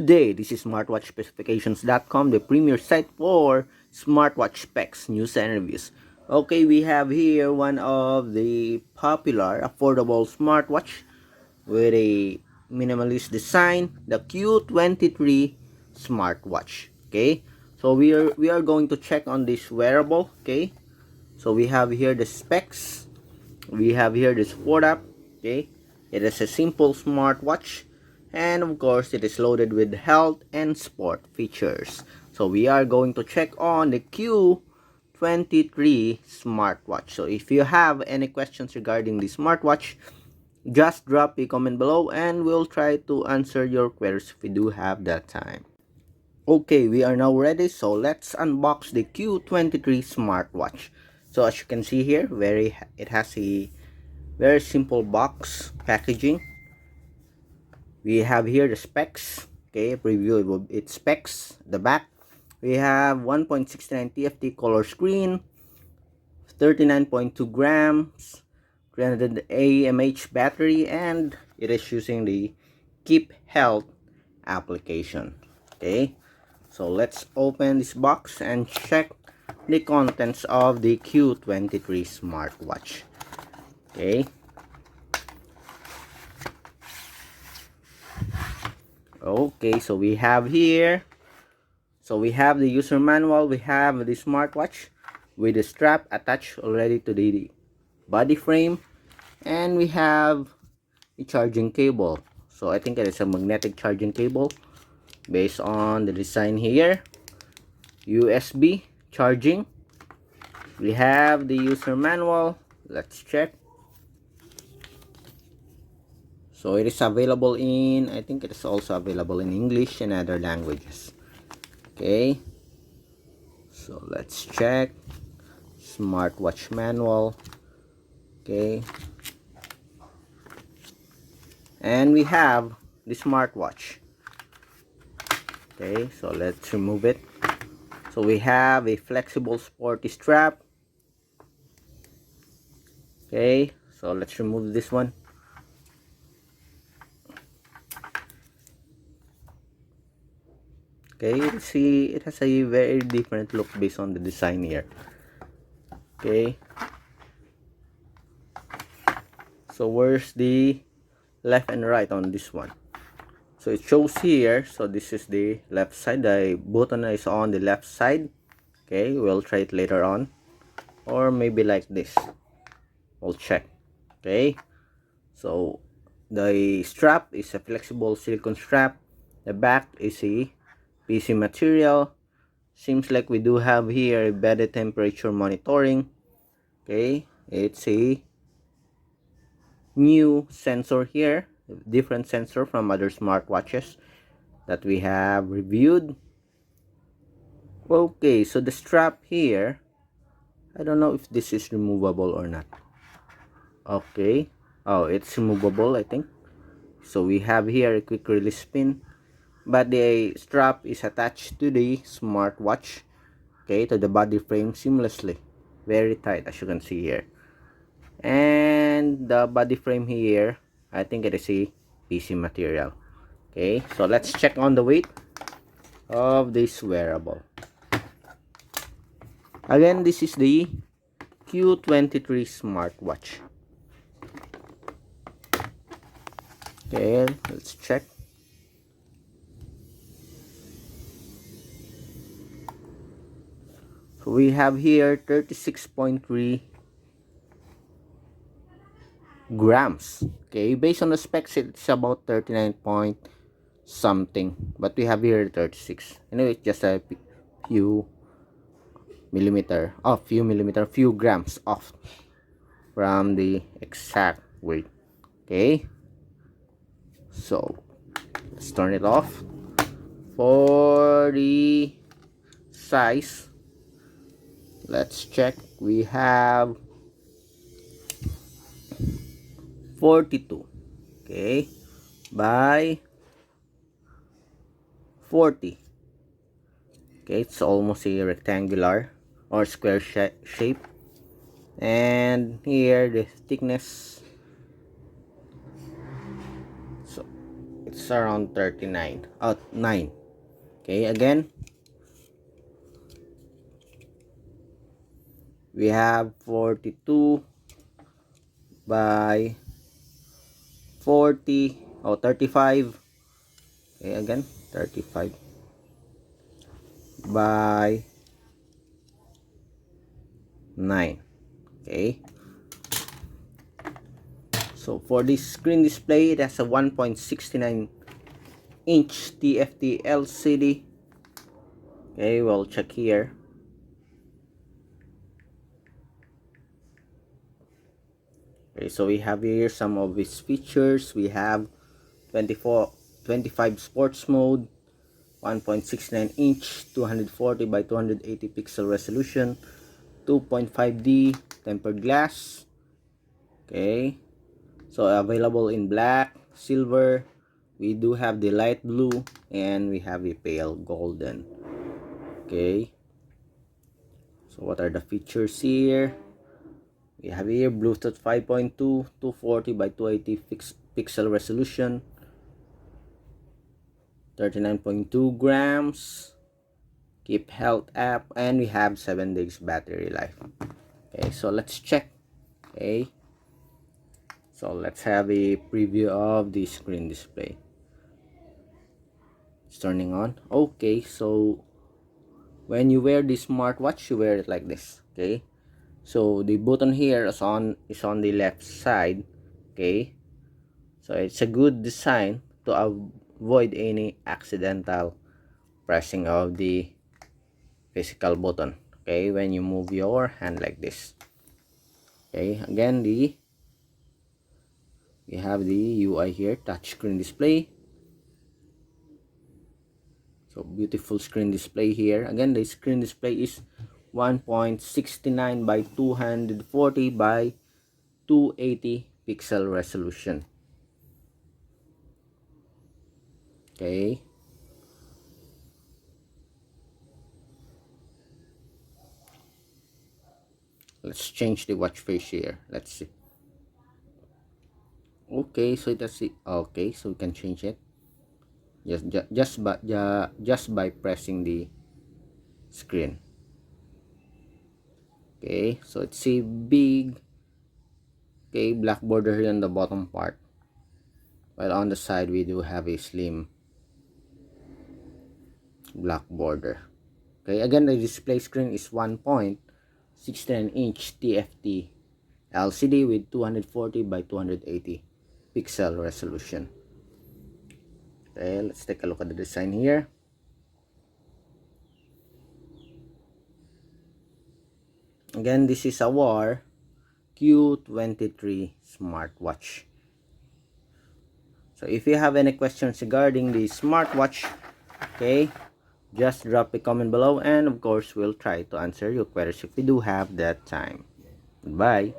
day. This is smartwatchspecifications.com, the premier site for smartwatch specs, news, and reviews. Okay, we have here one of the popular, affordable smartwatch with a minimalist design, the Q23 Smartwatch. Okay, so we are going to check on this wearable. Okay, so we have here the specs. We have here the Support App. Okay, it is a simple smartwatch, and of course it is loaded with health and sport features. So we are going to check on the Q23 smartwatch. So if you have any questions regarding the smartwatch, just drop a comment below and we'll try to answer your queries if we do have that time. Okay, we are now ready, so let's unbox the Q23 smartwatch. So as you can see here, it has a very simple box packaging. We have here the specs. Okay, preview of its specs. The back, we have 1.69 TFT color screen, 39.2 grams, 300 mAh battery, and it is using the Keep Health application. Okay, so let's open this box and check the contents of the Q23 smartwatch. Okay. Okay, so we have here, we have the user manual, we have the smartwatch with the strap attached already to the body frame, and we have a charging cable. So I think it is a magnetic charging cable based on the design here. USB charging. We have the user manual. Let's check. So it is available in, I think it is also available in English and other languages. Okay, so let's check. Smartwatch manual. Okay, and we have the smartwatch. Okay, so let's remove it. So we have a flexible sporty strap. Okay, so let's remove this one. Okay, see, it has a very different look based on the design here. Okay, so where's the left and right on this one? So it shows here, so this is the left side, the button is on the left side. Okay, we'll try it later on, or maybe like this, we'll check. Okay, so the strap is a flexible silicone strap. The back is a PC material. Seems like we do have here a body temperature monitoring. Okay, it's a new sensor here, different sensor from other smartwatches that we have reviewed. Okay, so the strap here, I don't know if this is removable or not. Okay, oh, it's removable, I think. So we have here a quick release pin, but the strap is attached to the smartwatch, okay, to the body frame seamlessly, very tight as you can see here. And the body frame here, I think it is a PC material. Okay, so let's check on the weight of this wearable. Again, this is the Q23 smartwatch. Okay, let's check. So we have here 36.3 grams. Okay, based on the specs, it's about 39 point something, but we have here 36. Anyway, it's just a few grams off from the exact weight. Okay, so let's turn it off. For the size, let's check. We have 42, okay, by 40. Okay, it's almost a rectangular or square shape. And here the thickness, so it's is around 39 9. Okay, again we have 42 by 40 or 35. Okay, again 35 by 9. Okay, so for this screen display, it has a 1.69 inch TFT LCD. Okay, we'll check here. Okay, so we have here some of its features. We have 25 sports mode, 1.69 inch 240 by 280 pixel resolution, 2.5D tempered glass. Okay, so available in black, silver, we do have the light blue, and we have a pale golden. Okay, so what are the features here? We have here Bluetooth 5.2, 240 by 280 pixel resolution, 39.2 grams, keep health app, and we have 7 days battery life. Okay, so let's check. Okay, so let's have a preview of the screen display. It's turning on. Okay, so when you wear this smartwatch, you wear it like this. Okay, so the button here is on the left side. Okay, so it's a good design to avoid any accidental pressing of the physical button. Okay, when you move your hand like this. Okay, again we have the UI here, touchscreen display. So beautiful screen display here. Again, the screen display is 1.69 by 240 by 280 pixel resolution. Okay, let's change the watch face here. Let's see. Okay, so that's it. Okay, so we can change it just by pressing the screen. Okay, so it's a big, okay, black border here on the bottom part, while on the side we do have a slim black border. Okay, again the display screen is 1.69 inch TFT LCD with 240 by 280 pixel resolution. Okay, let's take a look at the design here. Again, this is our Q23 Smartwatch. So if you have any questions regarding the smartwatch, okay, just drop a comment below, and of course we'll try to answer your queries if we do have that time. Goodbye.